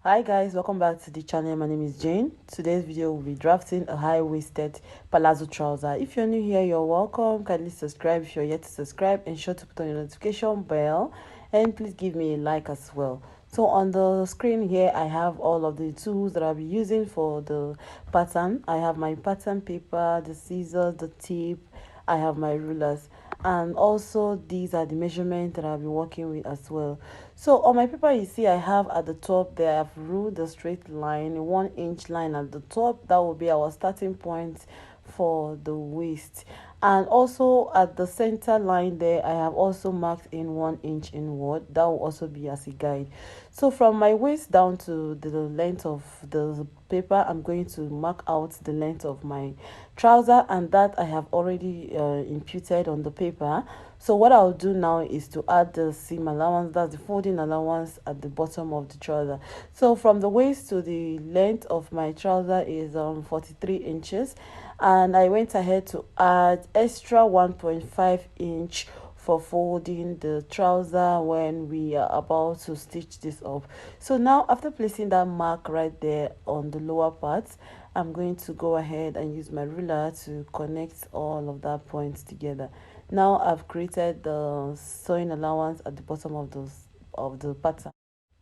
Hi guys, welcome back to the channel. My name is Jane. Today's video will be drafting a high-waisted palazzo trouser. If you're new here, you're welcome. Kindly subscribe if you're yet to subscribe, and sure to put on your notification bell, and please give me a like as well. So on the screen here I have all of the tools that I'll be using for the pattern. I have my pattern paper, the scissors, the tip, I have my rulers, and also these are the measurements that I'll be working with as well. So on my paper, you see I have at the top there, I've ruled the straight line, 1 inch line at the top. That will be our starting point for the waist. And also at the center line there, I have also marked in 1 inch inward. That will also be as a guide. So from my waist down to the length of the paper, I'm going to mark out the length of my trouser, and that I have already imputed on the paper. So what I'll do now is to add the seam allowance, that's the folding allowance at the bottom of the trouser. So from the waist to the length of my trouser is 43 inches, and I went ahead to add extra 1.5 inch for folding the trouser when we are about to stitch this up. So now after placing that mark right there on the lower part, I'm going to go ahead and use my ruler to connect all of that points together. Now I've created the sewing allowance at the bottom of the pattern.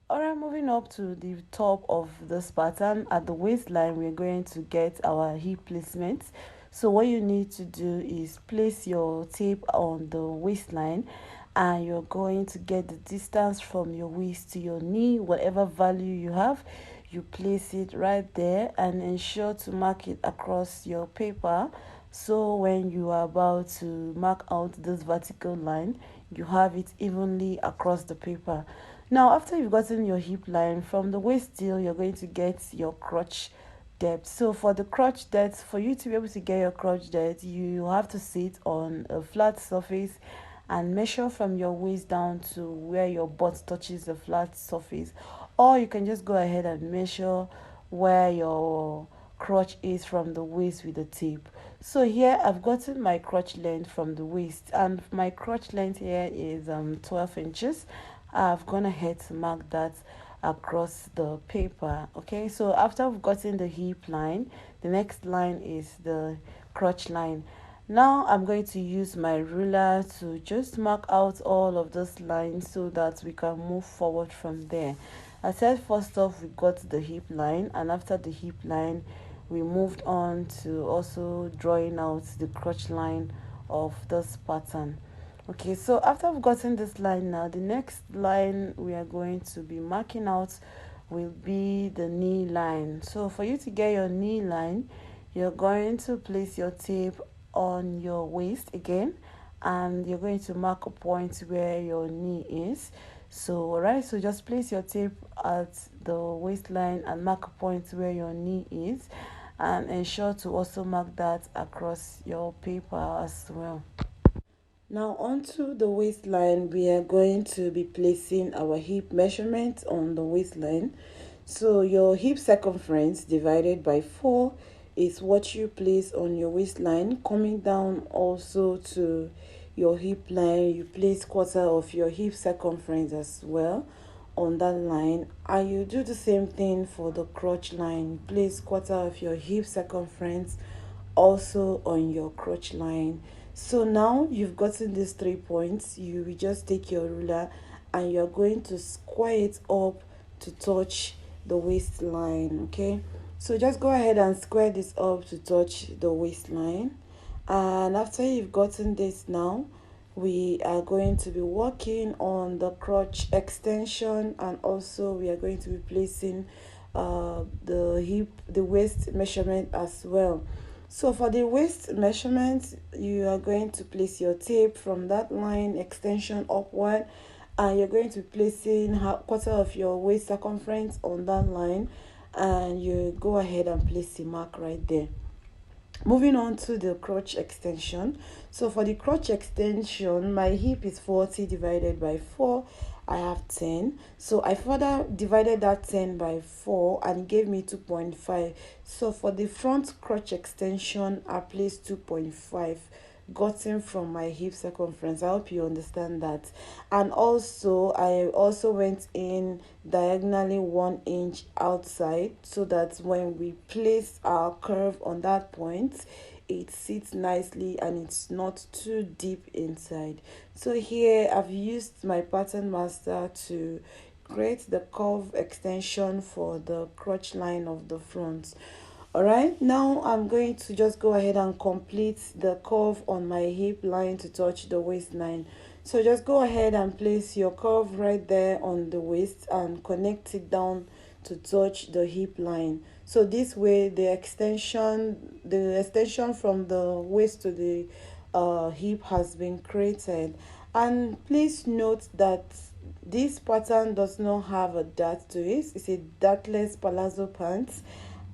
Alright, moving up to the top of this pattern, at the waistline we're going to get our hip placement. So what you need to do is place your tape on the waistline, and you're going to get the distance from your waist to your knee, whatever value you have. You place it right there and ensure to mark it across your paper, so when you are about to mark out this vertical line, you have it evenly across the paper. Now after you've gotten your hip line, from the waist still you're going to get your crotch depth. So for the crotch depth, for you to be able to get your crotch depth, you have to sit on a flat surface and measure from your waist down to where your butt touches the flat surface, or you can just go ahead and measure where your crotch is from the waist with the tape. So here I've gotten my crotch length from the waist, and my crotch length here is 12 inches. I've gone ahead to mark that across the paper. Okay, so after I've gotten the hip line, the next line is the crotch line. Now I'm going to use my ruler to just mark out all of those lines so that we can move forward from there. I said first off we got the hip line, and after the hip line we moved on to also drawing out the crotch line of this pattern. Okay, so after I've gotten this line, now the next line we are going to be marking out will be the knee line. So for you to get your knee line, you're going to place your tape on your waist again, and you're going to mark a point where your knee is. So alright, so just place your tape at the waistline and mark a point where your knee is, and ensure to also mark that across your paper as well. Now onto the waistline, we are going to be placing our hip measurement on the waistline. So your hip circumference divided by 4 is what you place on your waistline. Coming down also to your hip line, you place quarter of your hip circumference as well on that line, and you do the same thing for the crotch line. Place quarter of your hip circumference also on your crotch line. So now you've gotten these 3 points, you will just take your ruler and you're going to square it up to touch the waistline. Okay, so just go ahead and square this up to touch the waistline. And after you've gotten this, now we are going to be working on the crotch extension, and also we are going to be placing the waist measurement as well. So for the waist measurement, you are going to place your tape from that line extension upward, and you're going to be placing quarter of your waist circumference on that line, and you go ahead and place a mark right there. Moving on to the crotch extension. So for the crotch extension, my hip is 40 divided by 4. I have 10. So I further divided that 10 by 4 and it gave me 2.5. So for the front crotch extension, I placed 2.5 gotten from my hip circumference. I hope you understand that. And also I also went in diagonally 1 inch outside, so that when we place our curve on that point, it sits nicely and it's not too deep inside. So here I've used my pattern master to create the curve extension for the crotch line of the front. All right, now I'm going to just go ahead and complete the curve on my hip line to touch the waistline. So just go ahead and place your curve right there on the waist and connect it down to touch the hip line. So this way the extension from the waist to the hip has been created. And please note that this pattern does not have a dart to it. It's a dartless palazzo pants,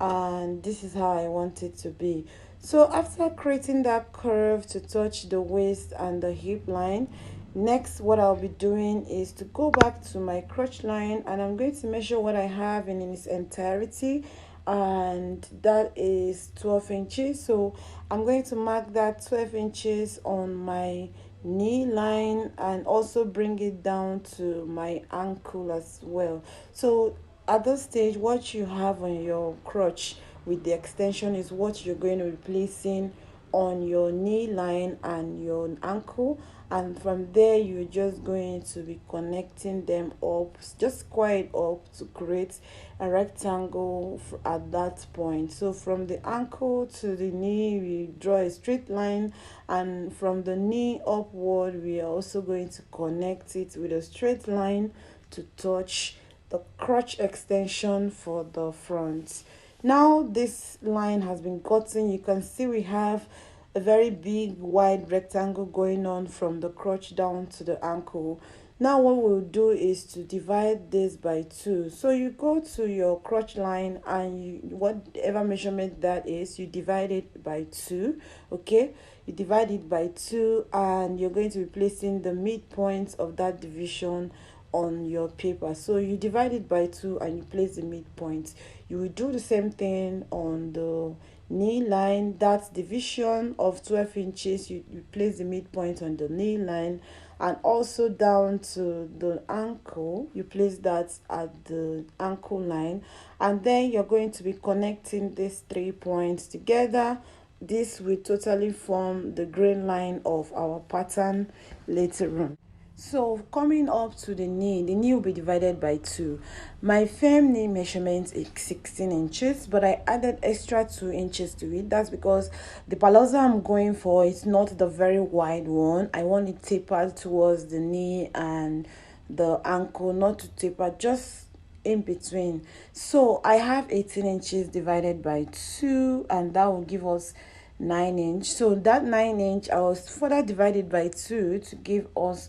and this is how I want it to be. So after creating that curve to touch the waist and the hip line, next what I'll be doing is to go back to my crotch line, and I'm going to measure what I have in its entirety, and that is 12 inches. So I'm going to mark that 12 inches on my knee line and also bring it down to my ankle as well. So at this stage, what you have on your crotch with the extension is what you're going to be placing on your knee line and your ankle, and from there you're just going to be connecting them up, just quite up, to create a rectangle at that point. So from the ankle to the knee we draw a straight line, and from the knee upward we are also going to connect it with a straight line to touch the crotch extension for the front. Now this line has been gotten. You can see we have a very big wide rectangle going on from the crotch down to the ankle. Now what we'll do is to divide this by 2. So you go to your crotch line and whatever measurement that is, you divide it by 2. Okay, you divide it by 2 and you're going to be placing the midpoint of that division on your paper. So you divide it by 2 and you place the midpoint. You will do the same thing on the knee line. That division of 12 inches, you place the midpoint on the knee line, and also down to the ankle you place that at the ankle line, and then you're going to be connecting these 3 points together. This will totally form the grain line of our pattern later on. So coming up to the knee will be divided by 2. My firm knee measurement is 16 inches, but I added extra 2 inches to it. That's because the palazzo I'm going for is not the very wide one. I want it tapered towards the knee and the ankle, not to taper, just in between. So I have 18 inches divided by 2, and that will give us 9 inch. So that 9 inch I was further divided by 2 to give us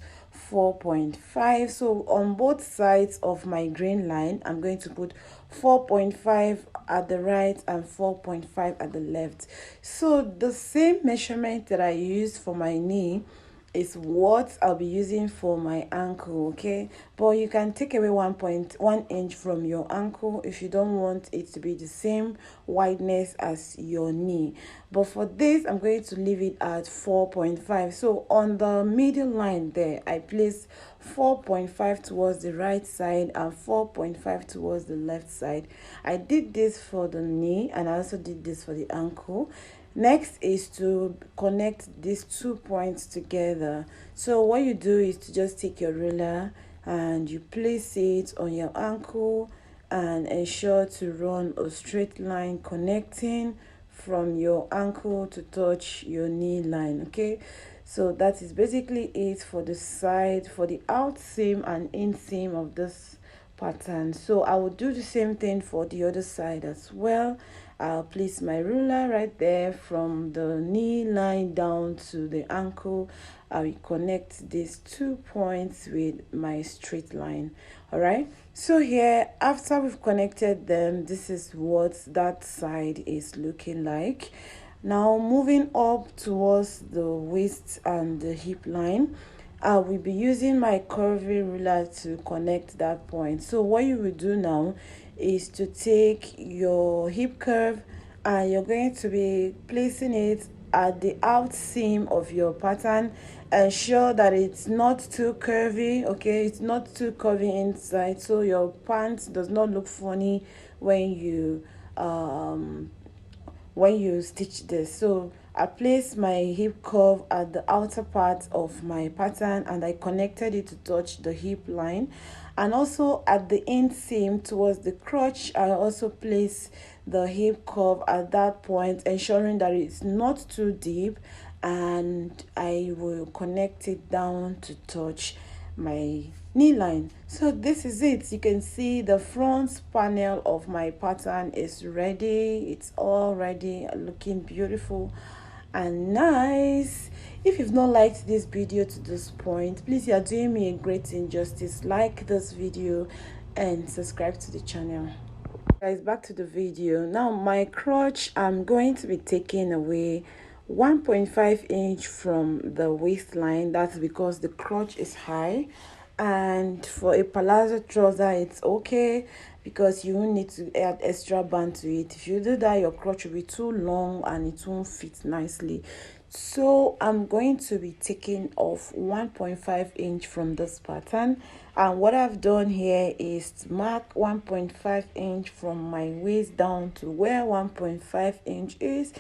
4.5. So on both sides of my grain line I'm going to put 4.5 at the right and 4.5 at the left. So the same measurement that I used for my knee is what I'll be using for my ankle. Okay, but you can take away 1.1 inch from your ankle if you don't want it to be the same wideness as your knee. But for this I'm going to leave it at 4.5. So on the middle line there I place 4.5 towards the right side and 4.5 towards the left side. I did this for the knee and I also did this for the ankle. Next is to connect these 2 points together. So what you do is to just take your ruler and you place it on your ankle and ensure to run a straight line connecting from your ankle to touch your knee line. Okay, so that is basically it for the side, for the out seam and inseam of this pattern. So I will do the same thing for the other side as well. I'll place my ruler right there from the knee line down to the ankle. I will connect these 2 points with my straight line. All right, so here after we've connected them, this is what that side is looking like. Now moving up towards the waist and the hip line, I will be using my curvy ruler to connect that point. So what you will do now is to take your hip curve and you're going to be placing it at the out seam of your pattern. Ensure that it's not too curvy, okay? It's not too curvy inside, so your pants does not look funny when you stitch this. So I placed my hip curve at the outer part of my pattern, and I connected it to touch the hip line. And also at the inseam towards the crotch, I also place the hip curve at that point, ensuring that it's not too deep, and I will connect it down to touch my knee line. So this is it. You can see the front panel of my pattern is ready. It's all ready, looking beautiful and nice. If you've not liked this video to this point, please, you are doing me a great injustice. Like this video and subscribe to the channel. Guys, back to the video. Now my crotch, I'm going to be taking away 1.5 inch from the waistline. That's because the crotch is high, and for a palazzo trouser it's okay because you won't need to add extra band to it. If you do that, your crotch will be too long and it won't fit nicely. So I'm going to be taking off 1.5 inch from this pattern, and what I've done here is to mark 1.5 inch from my waist down to where 1.5 inch is,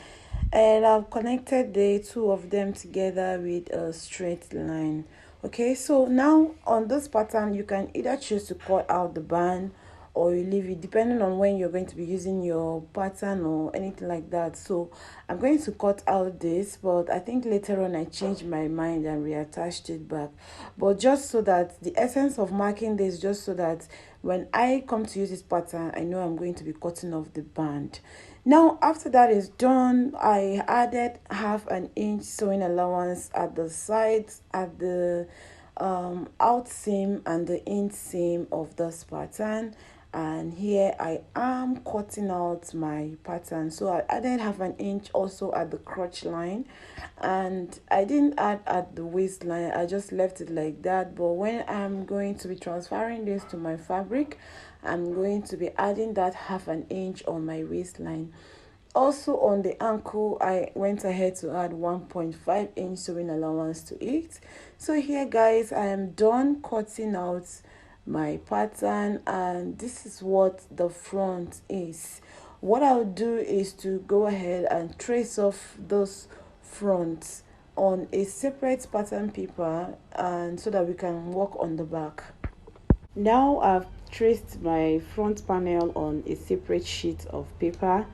and I've connected the two of them together with a straight line. Okay, so now on this pattern you can either choose to cut out the band or you leave it, depending on when you're going to be using your pattern or anything like that. So I'm going to cut out this, but I think later on I changed my mind and reattached it back. But just so that the essence of marking this, just so that when I come to use this pattern, I know I'm going to be cutting off the band. Now after that is done, I added 1/2 inch sewing allowance at the sides, at the out seam and the inseam of this pattern, and here I am cutting out my pattern. So I added 1/2 inch also at the crotch line, and I didn't add at the waistline, I just left it like that. But when I'm going to be transferring this to my fabric, I'm going to be adding that 1/2 inch on my waistline. Also on the ankle, I went ahead to add 1.5 inch sewing allowance to it. So here guys, I am done cutting out my pattern, and this is what the front is. What I'll do is to go ahead and trace off those fronts on a separate pattern paper, and so that we can work on the back. Now I've traced my front panel on a separate sheet of paper,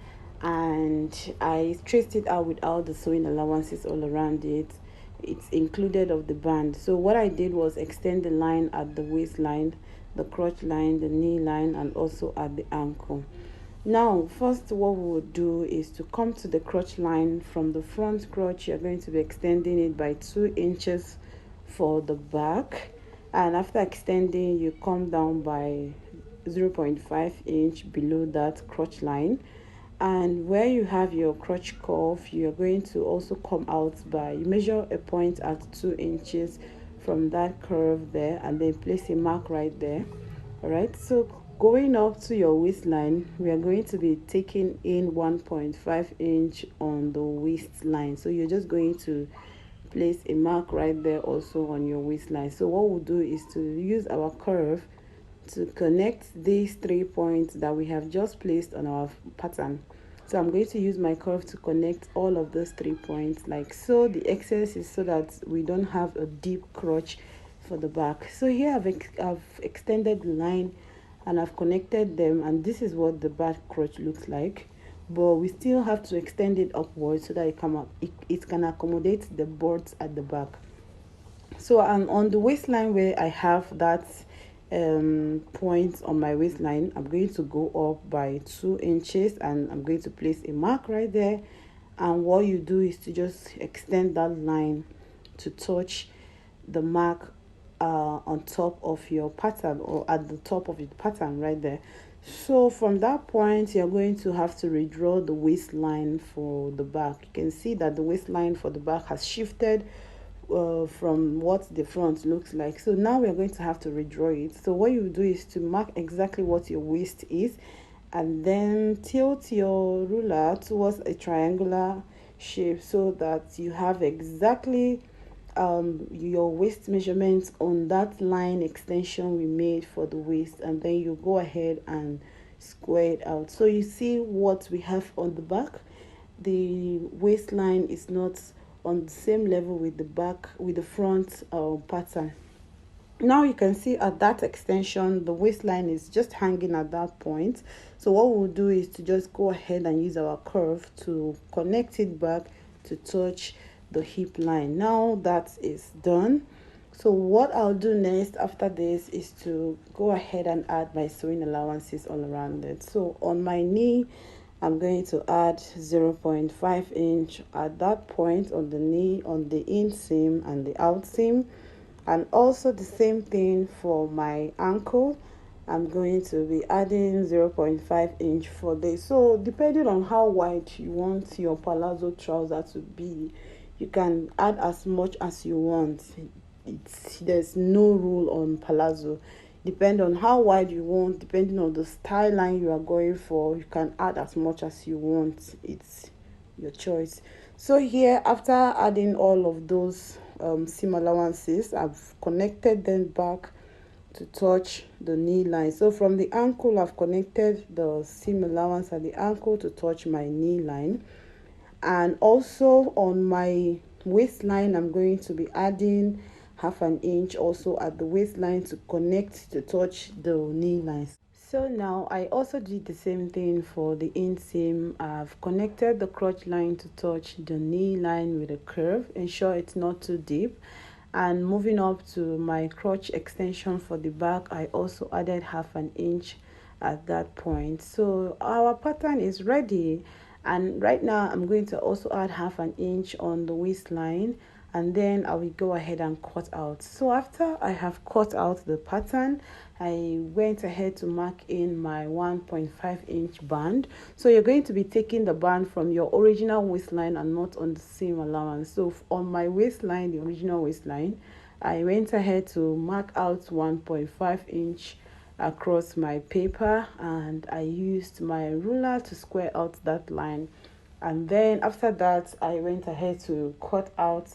and I traced it out without the sewing allowances all around it. It's included of the band. So what I did was extend the line at the waistline, the crotch line, the knee line, and also at the ankle. Now first, what we will do is to come to the crotch line. From the front crotch, you're going to be extending it by 2 inches for the back, and after extending, you come down by 0.5 inch below that crotch line, and where you have your crotch curve, you're going to also come out by, you measure a point at 2 inches from that curve there, and then place a mark right there. All right, so going up to your waistline, we are going to be taking in 1.5 inch on the waistline. So you're just going to place a mark right there also on your waistline. So what we'll do is to use our curve to connect these 3 points that we have just placed on our pattern. So I'm going to use my curve to connect all of those 3 points like so. The excess is so that we don't have a deep crotch for the back. So here I've extended the line and I've connected them, and this is what the back crotch looks like. But we still have to extend it upwards so that it can accommodate the boards at the back. So on the waistline where I have that point on my waistline, I'm going to go up by 2 inches, and I'm going to place a mark right there. And what you do is to just extend that line to touch the mark on top of your pattern, or at the top of your pattern right there. So from that point, you're going to have to redraw the waistline for the back. You can see that the waistline for the back has shifted from what the front looks like. So now we're going to have to redraw it. So what you do is to mark exactly what your waist is, and then tilt your ruler towards a triangular shape, so that you have exactly your waist measurements on that line extension we made for the waist, and then you go ahead and square it out. So you see what we have on the back. The waistline is not on the same level with the back, with the front pattern. Now you can see at that extension the waistline is just hanging at that point. So what we'll do is to just go ahead and use our curve to connect it back to touch the hip line. Now that is done. So what I'll do next after this is to go ahead and add my sewing allowances all around it. So on my knee, I'm going to add 0.5 inch at that point on the knee, on the inseam and the outseam. And also the same thing for my ankle. I'm going to be adding 0.5 inch for this. So depending on how wide you want your palazzo trouser to be, you can add as much as you want. There's no rule on palazzo. Depending on how wide you want, depending on the style line you are going for, you can add as much as you want. It's your choice. So here, after adding all of those seam allowances, I've connected them back to touch the knee line. So from the ankle, I've connected the seam allowance at the ankle to touch my knee line. And also on my waistline, I'm going to be adding half an inch also at the waistline to connect to touch the knee lines. So now I also did the same thing for the inseam. I've connected the crotch line to touch the knee line with a curve. Ensure it's not too deep. And moving up to my crotch extension for the back, I also added half an inch at that point. So our pattern is ready. And right now I'm going to also add half an inch on the waistline, and then I will go ahead and cut out. So after I have cut out the pattern, I went ahead to mark in my 1.5 inch band. So you're going to be taking the band from your original waistline and not on the seam allowance. So on my waistline, the original waistline, I went ahead to mark out 1.5 inch across my paper, and I used my ruler to square out that line. And then after that, I went ahead to cut out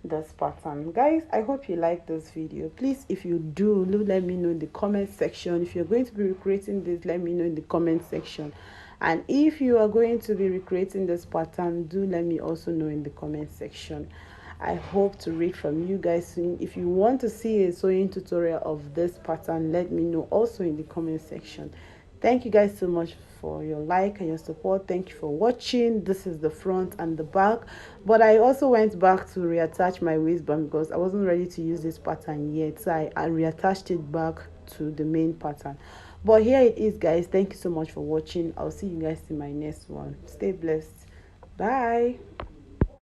this pattern. Guys, I hope you like this video. Please, if you do, let me know in the comment section. If you're going to be recreating this, let me know in the comment section. And if you are going to be recreating this pattern, do let me also know in the comment section. I hope to read from you guys soon. If you want to see a sewing tutorial of this pattern, let me know also in the comment section. Thank you guys so much for your like and your support. Thank you for watching. This is the front and the back, but I also went back to reattach my waistband because I wasn't ready to use this pattern yet, so I reattached it back to the main pattern. But here it is, guys. Thank you so much for watching. I'll see you guys in my next one. Stay blessed. Bye.